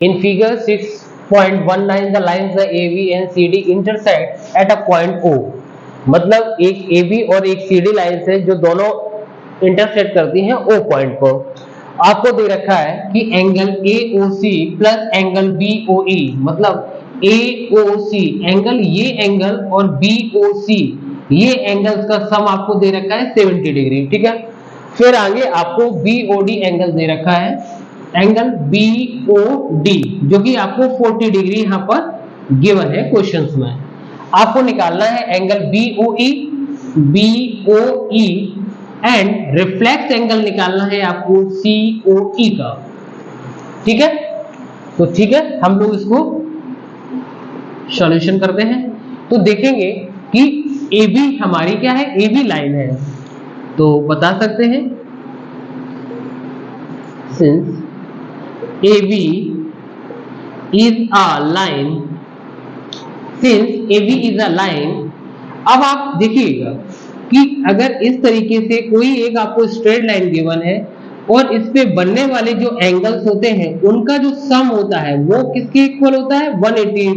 In figure 6.19 the lines the AB and CD intersect at a point O। मतलब एक AB और एक CD line से जो दोनों इंटरसेक्ट करती हैं O पॉइंट पर। आपको दे रखा है कि angle AOC plus angle BOE, मतलब AOC एंगल, ये एंगल, और BOC ये एंगल्स का सम आपको दे रखा है 70 डिग्री। ठीक है, फिर आगे आपको BOD एंगल दे रखा है, एंगल BOD जो कि आपको 40 डिग्री यहाँ पर गिवन है क्वेश्चंस में। आपको निकालना है angle BOE and reflex angle निकालना है आपको COE का। ठीक है, तो ठीक है, हम लोग इसको सॉल्यूशन करते हैं। तो देखेंगे कि AB हमारी क्या है, AB लाइन है, तो बता सकते हैं since AB is a line, since AB is a line। अब आप देखिएगा कि अगर इस तरीके से कोई एक आपको स्ट्रेट लाइन गिवन है और इस पे बनने वाले जो एंगल्स होते हैं उनका जो सम होता है वो किसके इक्वल होता है, 180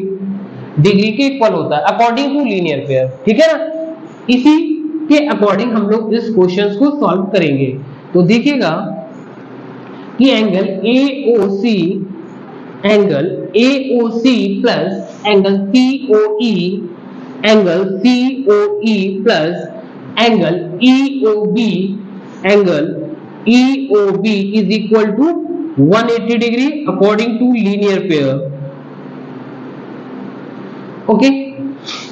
डिग्री के इक्वल होता है अकॉर्डिंग टू लीनियर पेयर। ठीक है ना, इसी के अकॉर्डिंग हम लोग इस क्वेश्चन को सॉल्व करेंगे। तो देखिएगा कि angle AOC plus angle COE, angle COE plus angle EOB is equal to 180 degree according to linear pair. Okay,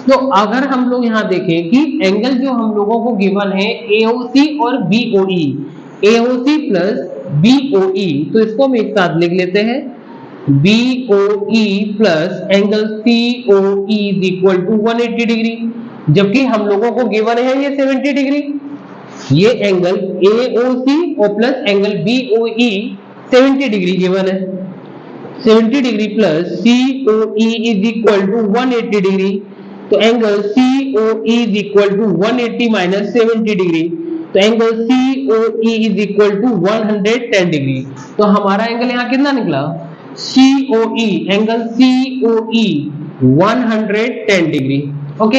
तो अगर हम लोग यहाँ देखें कि एंगल जो हम लोगों को गिवन है AOC और BOE, AOC प्लस BOE, तो इसको हम एक साथ लिख लेते हैं, BOE plus angle COE is equal to 180 degree, जबकि हम लोगों को गिवन है ये 70 डिग्री। ये एंगल AOC और plus angle BOE 70 degree given है, 70 degree plus COE is equal to 180 degree, तो angle COE is equal to 180 minus 70 degree, तो angle COE is equal to 110 degree. तो हमारा एंगल यहाँ कितना निकला, COE, angle COE 110 degree. Okay,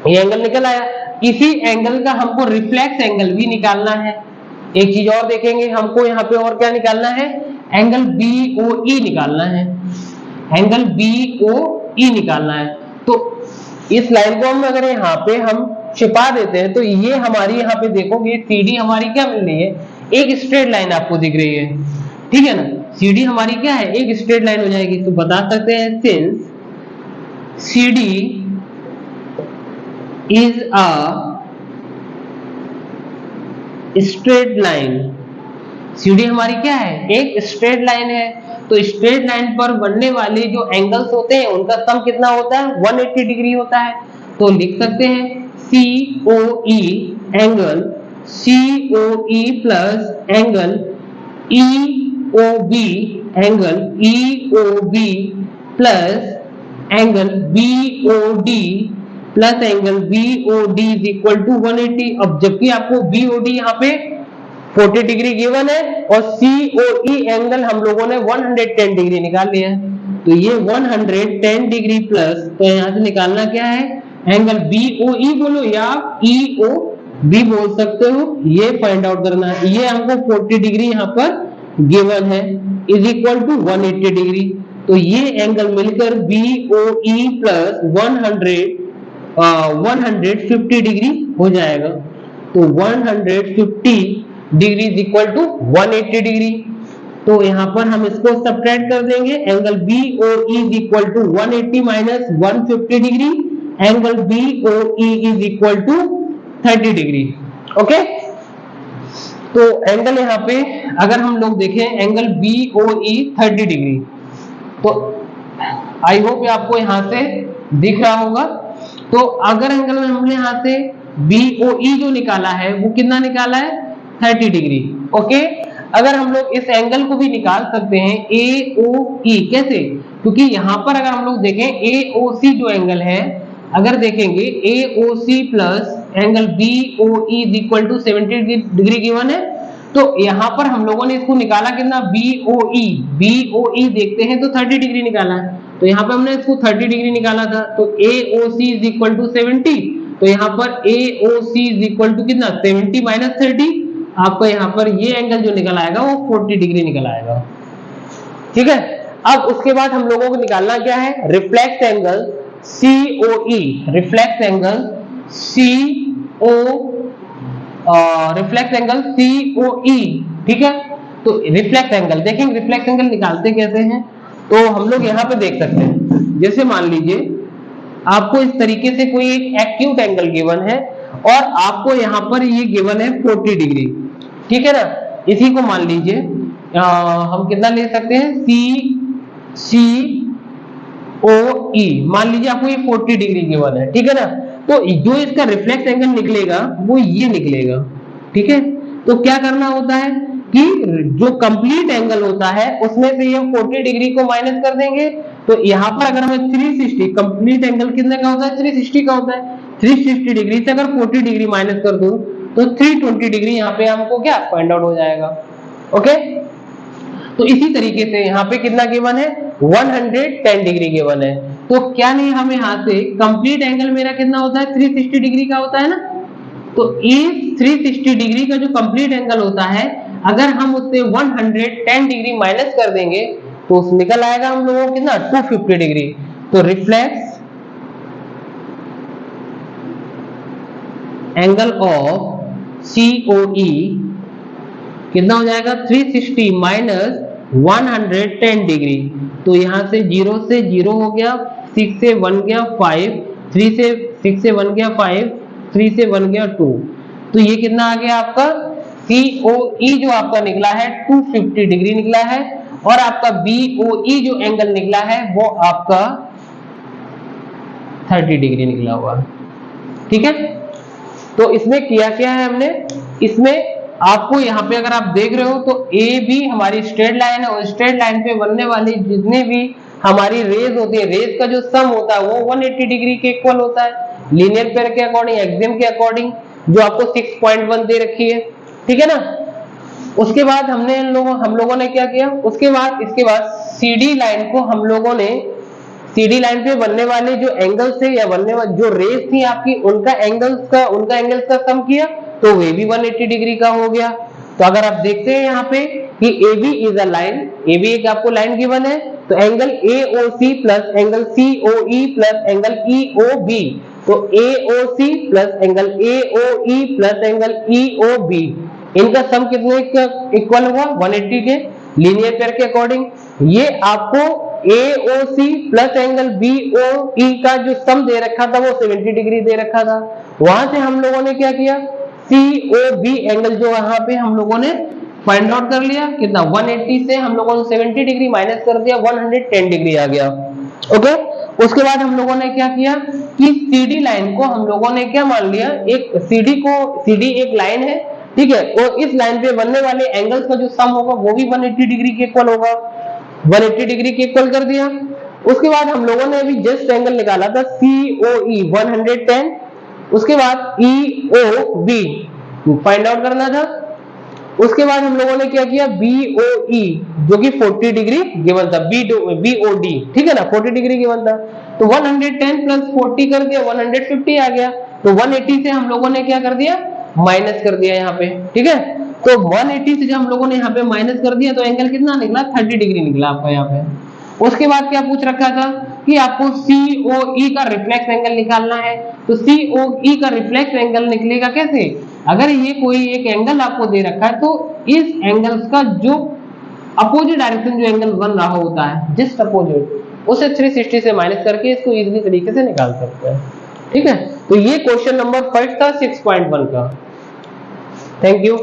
ये angle निकल आया। इसी एंगल का हमको रिफ्लेक्स एंगल भी निकालना है। एक चीज और देखेंगे, हमको यहाँ पे और क्या निकालना है, एंगल BOE निकालना है, एंगल BOE निकालना है। तो इस लाइन को हम अगर यहाँ पे हम छिपा देते हैं तो ये हमारी यहाँ पे देखोगे CD हमारी क्या मिल रही है, एक स्ट्रेट लाइन आपको दिख रही है। ठीक है ना, CD हमारी क्या है, एक स्ट्रेट लाइन हो जाएगी। तो बता सकते हैं since CD is a straight line, CD हमारी क्या है, एक स्ट्रेट लाइन है। तो स्ट्रेट लाइन पर बनने वाले जो एंगल्स होते हैं उनका सम कितना होता है, 180 डिग्री होता है। तो लिख सकते हैं COE, angle COE plus angle EOB, angle EOB plus angle BOD plus angle BOD is equal to 180। अब जबकि आपको BOD यहाँ पे 40 डिग्री गिवन है और COE एंगल हम लोगों ने 110 डिग्री निकाल लिया है, तो ये 110 डिग्री प्लस, तो यहाँ से निकालना क्या है, एंगल BOE बोलो या EOB बोल सकते हो, ये फाइंड आउट करना है। ये हमको 40 डिग्री यहाँ पर गिवन है इज इक्वल टू 180 डिग्री, तो ये एंगल मिलकर BOE प्लस 150 डिग्री हो जाएगा। तो 150 degree is equal to 180 degree. तो यहाँ पर हम इसको सब्ट्रैक्ट कर देंगे, angle BOE is equal to 180 minus 150 degree, angle BOE is equal to 30 degree. Okay, तो एंगल यहाँ पे अगर हम लोग देखें एंगल BOE 30 डिग्री, तो आई होप आपको यहाँ से दिख रहा होगा। तो अगर एंगल हमने यहाँ से BOE जो निकाला है वो कितना निकाला है, 30 डिग्री। ओके, अगर हम लोग इस एंगल को भी निकाल सकते हैं AOE, कैसे, क्योंकि यहाँ पर अगर हम लोग देखें AOC जो एंगल है, अगर देखेंगे AOC plus angle BOE is equal to 70 degree given है, तो यहाँ पर हम लोगों ने इसको निकाला कितना, BOE, BOE देखते हैं तो 30 डिग्री निकाला है, तो यहाँ पे हमने इसको 30 डिग्री निकाला था, तो AOC इज इक्वल टू 70, तो यहाँ पर AOC इज इक्वल टू कितना 70 माइनस 30, आपका यहाँ पर ये एंगल जो निकल आएगा वो 40 डिग्री निकल आएगा। ठीक है, अब उसके बाद हम लोगों को निकालना क्या है, reflex angle COE, reflex angle reflex angle COE। ठीक है, तो रिफ्लेक्स एंगल देखेंगे, रिफ्लेक्स एंगल निकालते कैसे हैं, तो हम लोग यहाँ पे देख सकते हैं, जैसे मान लीजिए आपको इस तरीके से कोई एक एक्यूट एंगल गिवन है और आपको यहाँ पर ये गिवन है 40 डिग्री। ठीक है ना, इसी को मान लीजिए हम कितना ले सकते हैं, COE, मान लीजिए आपको ये 40 डिग्री गिवन है। ठीक है ना, तो जो इसका रिफ्लेक्स एंगल निकलेगा वो ये निकलेगा। ठीक है, तो क्या करना होता है कि जो कंप्लीट एंगल होता है उसमें से ये 40 डिग्री को माइनस कर देंगे, तो यहाँ पर अगर हमें 360, कंप्लीट एंगल कितने का होता है, 360 का होता है, 360 डिग्री से अगर 40 डिग्री माइनस कर दूं तो 320 डिग्री यहाँ पे हमको क्या फाइंड आउट हो जाएगा। ओके, तो इसी तरीके से यहाँ पे कितना गिवन है, 110 डिग्री गिवन है, तो क्या नहीं हमें यहाँ से कंप्लीट एंगल मेरा कितना होता है, 360 डिग्री का होता है ना, तो इस 360 डिग्री का जो कंप्लीट एंगल होता है अगर हम उससे 110 डिग्री माइनस कर देंगे तो निकल आएगा हम लोगों को कितना, 250 डिग्री। तो रिफ्लेक्स एंगल ऑफ COE कितना हो जाएगा, 360 माइनस 110 डिग्री, तो यहां से 0 से 0 हो गया, 6 से 1 गया 5, 3 से 6 से 1 गया 5, 3 से 1 गया 2, तो ये कितना आ गया आपका COE जो आपका निकला है 250 डिग्री निकला है, और आपका BOE जो एंगल निकला है वो आपका 30 डिग्री निकला हुआ। ठीक है, तो इसमें किया क्या है हमने, इसमें आपको यहाँ पे अगर आप देख रहे हो तो AB हमारी स्ट्रेट लाइन है और स्ट्रेट लाइन पे बनने वाली जितने भी हमारी रेज होती है, रेज का जो सम होता है वो 180 डिग्री के इक्वल होता है, लीनियर पेयर के अकॉर्डिंग, एक्सियम के अकॉर्डिंग, जो आपको 6.1 दे रखी है। ठीक है ना, उसके बाद हम लोगों ने क्या किया, इसके बाद CD लाइन को हम लोगों ने, CD लाइन पे बनने वाले जो एंगल्स थे या बनने वाले जो रेज थी आपकी, उनका एंगल्स का सम किया, तो वे भी 180 डिग्री का हो गया। तो अगर आप देखते हैं यहाँ पे कि AB is a line, AB एक आपको लाइन गिवन है, तो angle AOC plus angle COE plus angle EOB, तो AOC plus angle AOE plus angle EOB, इनका सम कितने इक्वल हुआ, 180 के लीनियर पेयर के अकॉर्डिंग। ये आपको AOC प्लस एंगल BOE का जो सम दे रखा था वो 70 डिग्री दे रखा था, वहां से हम लोगों ने क्या किया, COB एंगल जो यहाँ पे हम लोगों ने फाइंड आउट कर लिया, कितना 180 से हम लोगों ने 70 डिग्री माइनस कर दिया, 110 डिग्री आ गया। ओके, उसके बाद हम लोगों ने क्या किया कि CD लाइन को हम लोगों ने क्या मान लिया, एक CD एक लाइन है, ठीक है, और इस लाइन पे बनने वाले एंगल्स का जो सम होगा वो भी 180 डिग्री के इक्वल होगा, 180 डिग्री के इक्वल कर दिया। उसके बाद हम लोगों ने अभी जस्ट एंगल निकाला था COE 110, उसके बाद EOB फाइंड आउट करना था। उसके बाद हम लोगों ने क्या किया, BOE जो कि 40 डिग्री गिवन था, BOD, ठीक है ना, 40 डिग्री गिवन था, तो 110 प्लस 40 कर दिया, 150 आ गया, तो 180 से हम लोगों ने क्या कर दिया, माइनस कर दिया यहाँ पे। ठीक है, तो 180 से जब हम लोगों ने यहाँ पे माइनस कर दिया तो एंगल कितना निकला, 30 डिग्री निकला आपका यहाँ पे। उसके बाद क्या पूछ रखा था कि आपको COE का रिफ्लेक्स एंगल निकालना है, तो COE का रिफ्लेक्स एंगल निकलेगा कैसे, अगर ये कोई एक एंगल आपको दे रखा है तो इस एंगल्स का जो अपोजिट डायरेक्शन जो एंगल बन रहा होता है जस्ट अपोजिट, उसे 360 से माइनस करके इसको इजीली तरीके से निकाल सकते हैं। ठीक है, तो ये क्वेश्चन नंबर 5 था 6.1 का। Thank you.